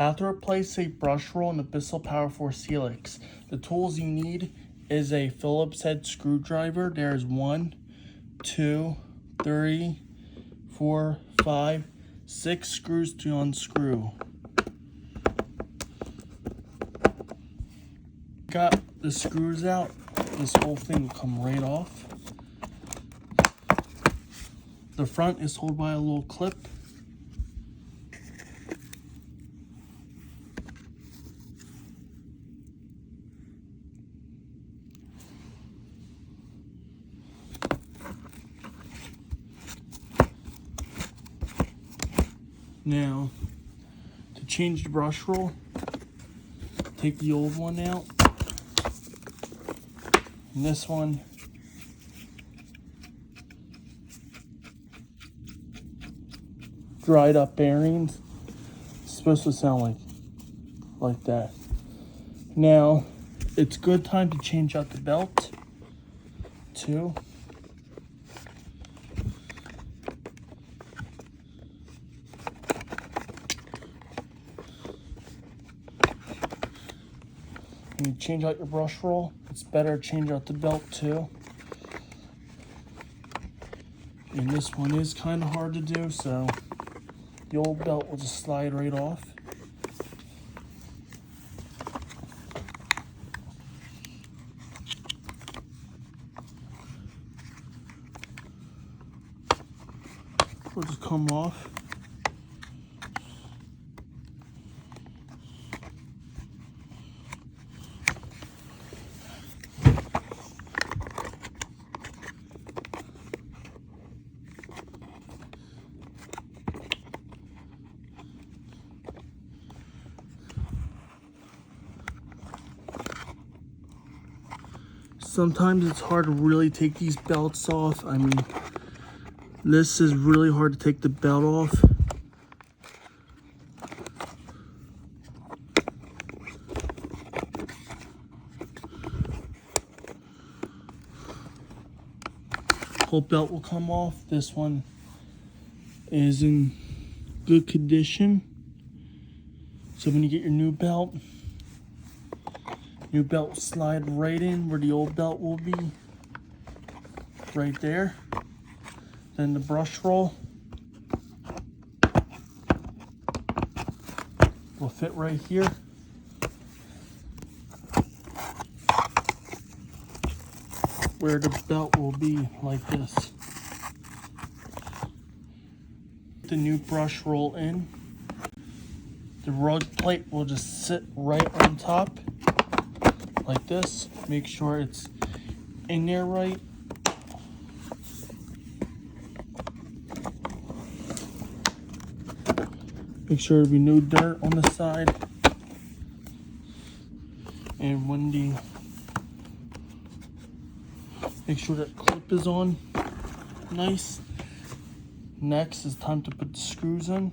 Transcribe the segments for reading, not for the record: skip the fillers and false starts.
How to replace a brush roll in the Bissell Power Force Helix. The tools you need is a Phillips head screwdriver. There's 1, 2, 3, 4, 5, 6 screws to unscrew. Got the screws out, this whole thing will come right off. The front is held by a little clip. Now, to change the brush roll, take the old one out. And this one, dried up bearings. It's supposed to sound like that. Now, it's good time to change out the belt too. When you change out your brush roll, it's better to change out the belt too. And this one is kind of hard to do, so the old belt will just slide right off. Will just come off. Sometimes it's hard to really take these belts off. I mean, this is really hard to take the belt off. Whole belt will come off. This one is in good condition. So when you get your new belt will slide right in where the old belt will be, right there. Then the brush roll will fit right here. Where the belt will be like this. The new brush roll in. The rug plate will just sit right on top like this. Make sure it's in there right. Make sure there'll be no dirt on the side. And when make sure that clip is on nice. Next is time to put the screws in.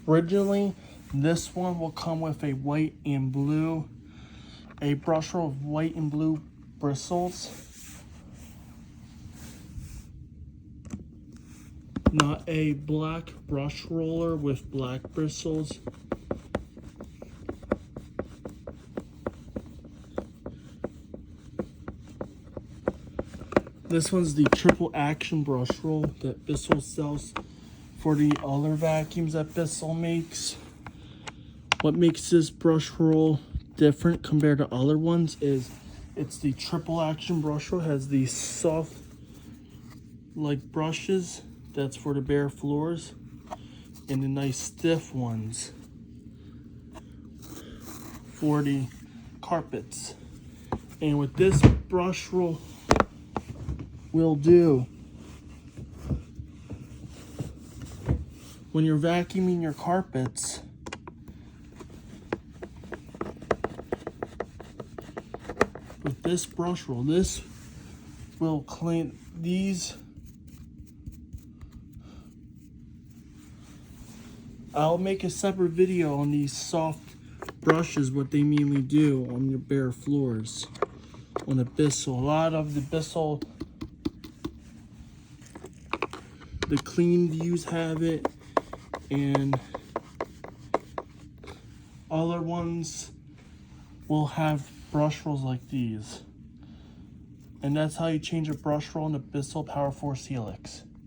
Originally, this one will come with a white and blue, a brush roll of white and blue bristles. Not a black brush roller with black bristles. This one's the triple action brush roll that Bissell sells for the other vacuums that Bissell makes. What makes this brush roll different compared to other ones is it's the triple action brush roll. It has these soft like brushes, that's for the bare floors, and the nice stiff ones 40 carpets. And what this brush roll will do, when you're vacuuming your carpets, with this brush roll, this will clean these. I'll make a separate video on these soft brushes, what they mainly do on your bare floors on a Bissell. A lot of the Bissell, the clean views have it, and other ones will have brush rolls like these. And that's how you change a brush roll in a Bissell Power Force Helix.